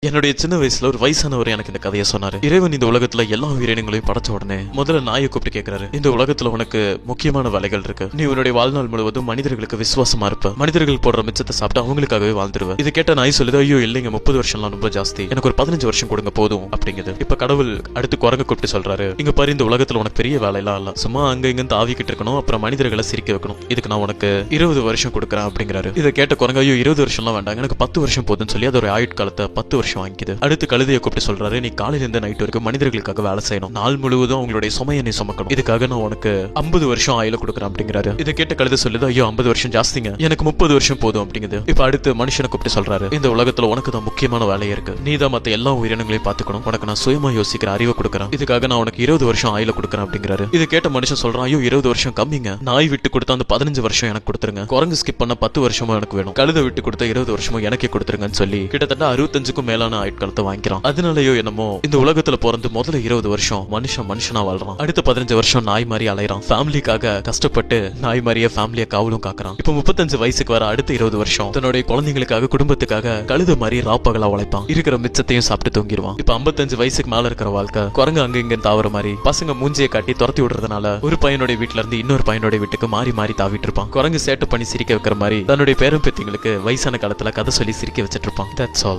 என்னுடைய சின்ன வயசுல ஒரு வயசானவர் எனக்கு இந்த கதையை சொன்னாரு. இறைவன் இந்த உலகத்துல எல்லா உயிரினங்களையும் படைச்ச உடனே முதல்ல நாயை கூப்பிட்டு கேட்கிறாரு, இந்த உலகத்துல உனக்கு முக்கியமான வேலைகள் இருக்கு. நீ உன்னுடைய வாழ்நாள் முழுவதும் மனிதர்களுக்கு விசுவாசமா இருப்ப. மனிதர்கள் போடுற மிச்சத்தை சாப்பிட்டு அவங்களுக்காகவே வாழ்ந்துருவ. இது கேட்ட நாய் சொல்லுது, ஐயோ இல்லைங்க, 30 வருஷம்லாம் ரொம்ப ஜாஸ்தி, எனக்கு ஒரு 15 வருஷம் கொடுங்க போதும் அப்படிங்குது. இப்ப கடவுள் அடுத்து குரங்க கூப்பிட்டு சொல்றாரு, இங்க பாரு, இந்த உலகத்துல உனக்கு பெரிய வேலையெல்லாம் இல்ல, சும்மா அங்க இங்க தாவிக்கிட்டு இருக்கணும், அப்புறம் மனிதர்களை சிரிக்க வைக்கணும். இதுக்கு நான் உனக்கு 20 வருஷம் கொடுக்குறேன் அப்படிங்கிறாரு. இதை கேட்ட குரங்க, ஐயோ 20 வருஷம்லாம் வேண்டாங்க, எனக்கு 10 வருஷம் போதுன்னு சொல்லி அதோட ஆயுட்காலத்தை 10 வருஷம் வாங்கிக்குது. அடுத்து கழுதையை கூப்பிட்டு சொல்றாரு, நீ காலையில இருந்து நைட் வரைக்கும் மனிதர்களுக்காக வேலை செய்யணும், நாள் முழுவதும் அவங்களுடைய சுமையை நீ சுமக்கணும், இதுக்காக நான் உனக்கு 50 வருஷம் ஆயில கொடுக்குறேன் அப்படிங்கிறாரு. இதை கேட்ட கழுதை சொல்லுது, ஐயோ 50 வருஷம் ஜாஸ்திங்க, எனக்கு 30 வருஷம் போதும் அப்படிங்குது. இப்ப அடுத்து மனுஷனை கூப்பிட்டு சொல்றாரு, இந்த உலகத்துல உனக்கு தான் முக்கியமான வேலையே இருக்கு, நீ தான் மத்த எல்லா உயிரினங்களையும் பாத்துக்கணும், உனக்கு நான் சுயமா யோசிக்கிற அறிவை கொடுக்குறேன், இதுக்காக நான் உனக்கு 20 வருஷம் ஆயில கொடுக்குறேன் அப்படிங்கிறாரு. இதை கேட்ட மனுஷன் சொல்றான், ஐயோ 20 வருஷம் கம்மிங்க, நாய் விட்டு கொடுத்த அந்த 15 வருஷம் எனக்கு கொடுத்துருங்க, குரங்கு ஸ்கிப் பண்ண 10 வருஷமும் எனக்கு வேணும், கழுதை விட்டு கொடுத்த 20 வருஷமும் எனக்கே கொடுத்துருங்கன்னு சொல்லி கிட்டத்தட்ட 65க்கும் மேலான ஆயுட்காலத்தை வாங்கிக்கிறான். அதனாலயோ என்னமோ இந்த உலகத்துல பிறந்து முதல்ல 20 வருஷம் மனுஷனா வாழ்றான், அடுத்த 15 வருஷம் நாய் மாதிரி அலையறான், ஃபேமிலிக்காக கஷ்டப்பட்டு நாய் மாதிரியே ஃபேமிலியை காவலும் காக்குறான். இப்ப 35 வயசுக்கு வர அடுத்த 20 வருஷம் தன்னுடைய குழந்தைங்களுக்காக குடும்பத்துக்காக கழுத மாதிரி ராப்பகலா உழைப்பான், இருக்கிற மிச்சத்தையும் சாப்பிட்டு தூங்கிடுவான். இப்ப 55 வயசுக்கு மேல இருக்கிற வாழ்க்கை குரங்கு அங்க இங்க தாவற மாதிரி பசங்க மூஞ்சியை காட்டி துரத்தி விடுறதுனால ஒரு பையனுடைய வீட்டுல இருந்து இன்னொரு பையனுடைய வீட்டுக்கு மாறி மாறி தாவிட்டு இருப்பான். குரங்கு சேட்டு பண்ணி சிரிக்க வைக்கிற மாதிரி தன்னுடைய பேரும் பேத்திங்களுக்கு வயசான காலத்துல கதை சொல்லி சிரிக்க வச்சிட்டு இருப்பான். That's all.